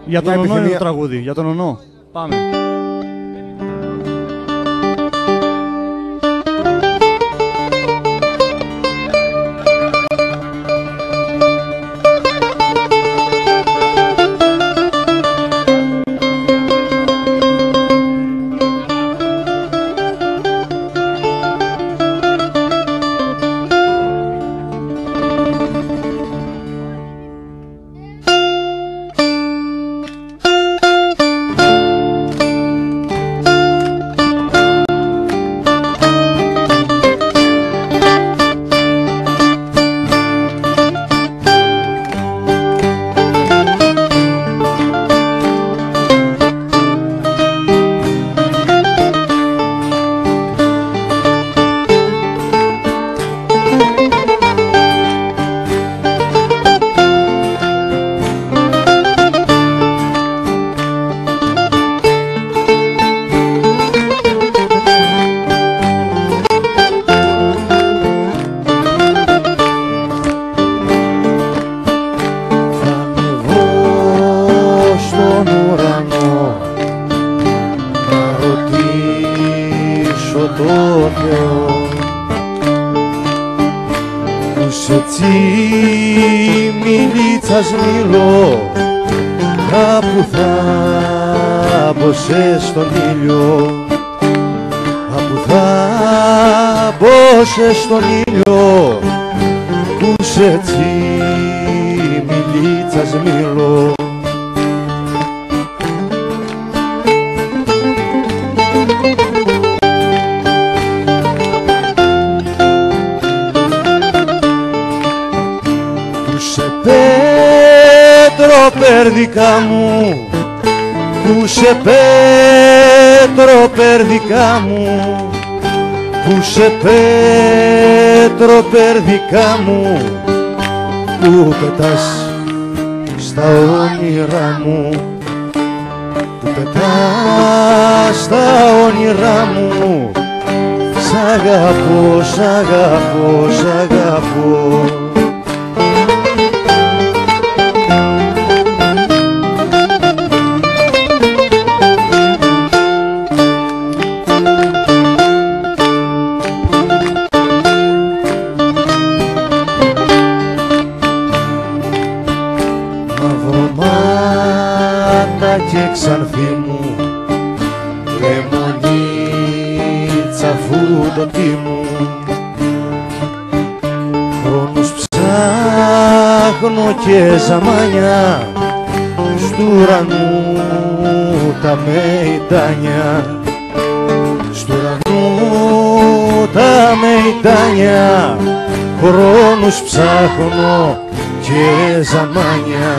Για τον Ονό είναι το τραγούδι, για τον Ονό. Πάμε. Στον ήλιο, απου θάμπωσες στον ήλιο, που σε τσιμιλίτσας μιλώ. Που σε πέτρο περδικά μου, που σε πέτρο περδικά μου, που σε πέτρο περδικά μου, που πετάς στα όνειρά μου, που πετάς στα όνειρά μου. Σ' αγαπώ, σ' αγαπώ, σ' αγαπώ. Και ξανθή μου, λεμονίτσα φούντοτη μου, χρόνους ψάχνω και ζαμάνια, στου ουρανού τα μεϊτάνια, στου ουρανού τα μεϊτάνια, χρόνους ψάχνω και ζαμάνια.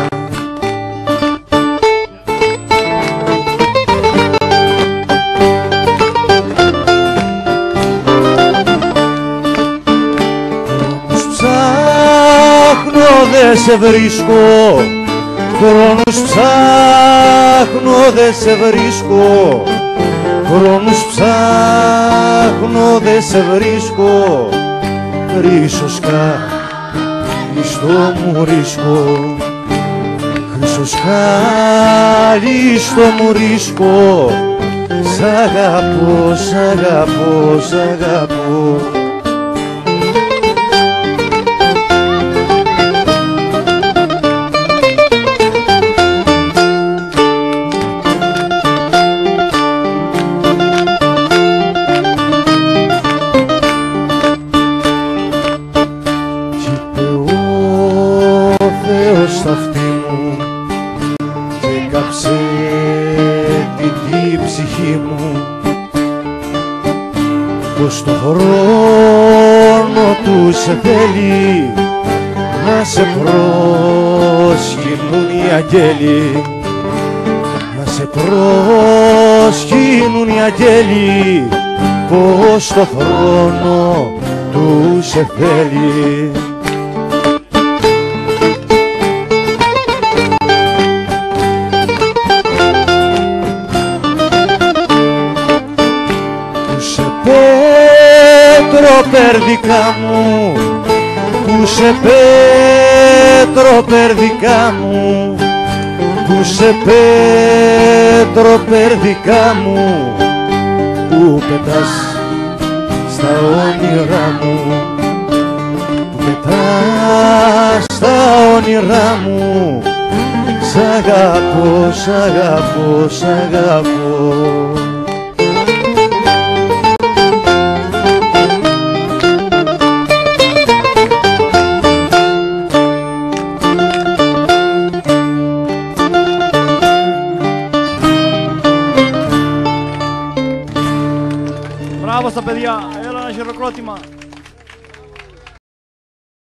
Δε σε βρίσκω, χρόνους ψάχνω, δε σε βρίσκω, χρόνους ψάχνω, δε σε βρίσκω, χρυσοσκάλι στο μου ρίσκω, χρυσοσκάλι στο μου ρίσκω. Σ' αγαπώ, σ' αγαπώ, σ' αγαπώ. Πως το χρόνο του σε θέλει να σε προσκυνούν οι αγγέλοι, να σε προσκυνούν οι αγγέλοι, πως το χρόνο του σε θέλει. Περδικά μου, που σε πέτρο περδικά μου, που Ακούσε Πέτρο περδικά μου που πετάς στα όνειρά μου, που πετάς στα όνειρά μου. Σ' αγαπώ, σ' αγαπώ, σ' αγαπώ. Μπράβο στα παιδιά, έλα ένα χειροκρότημα.